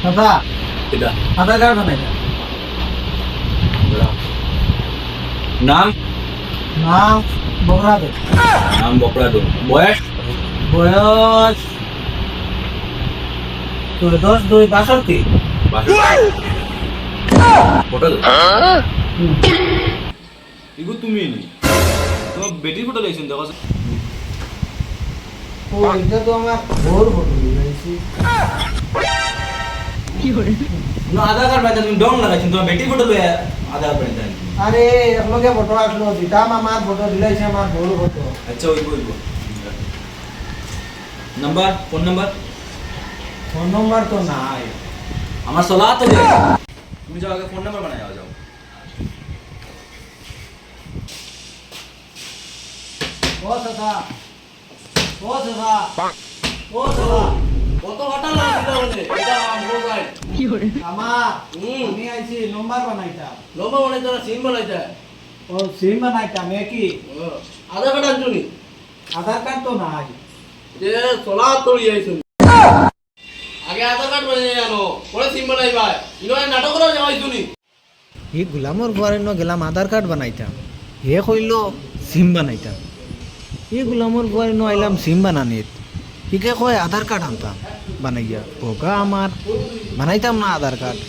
দাদা এটা আধার কার্ড বানাইতা নাম নাম বকরা দে নাম বকরা দো বয়স বয়স তোর 10-2-62 ফটো দে ইগো তুমি নি তোমার বেটির ফটো দেখছেন দেখো ও এটা তো আমার ভোর ফটো দিয়েছি না আধার কার্ড বানাইতে তুমি ডং লাগাইছেন তোমার বেটির ফটো লয়ে আধার কার্ড বানাইতে আরে একলগে ফটো আসলো দিতাম আমার ফটো দিলাইছে আমার ভোর ফটো আচ্ছা ওইবো number phone number phone number তো নাই আমার সলা তো দে তুমি যাও আগে ফোন নাম্বার বানায় যাও ও দাদা ও দাদা ও দাদা কত ঘটা লাগছিল বলে এটা আমগো গাই আমার আমি আইছি নম্বর বানাইতা লম্বা বলে তোরা সিম বলাইতা ও সিম বানাইতাম কি আধার কার্ড আনছুনি আধার কার্ড তো নাই যে চলা তোড়ি আইছুনি আগে আধার কার্ড বানিয়ে আনো পরে সিম বানাইবা ইনো নাটক করে যাইছুনি ই গুলামর ঘরে ন গেলাম আধার কার্ড বানাইতাম হে কইল সিম বানাইতাম ই গুলামর ঘরে ন আইলাম সিম বানানিত হিকে কয় আধার কার্ড আনতাম বানাইয়া বোকা আমার বানাইতাম না আধার কার্ড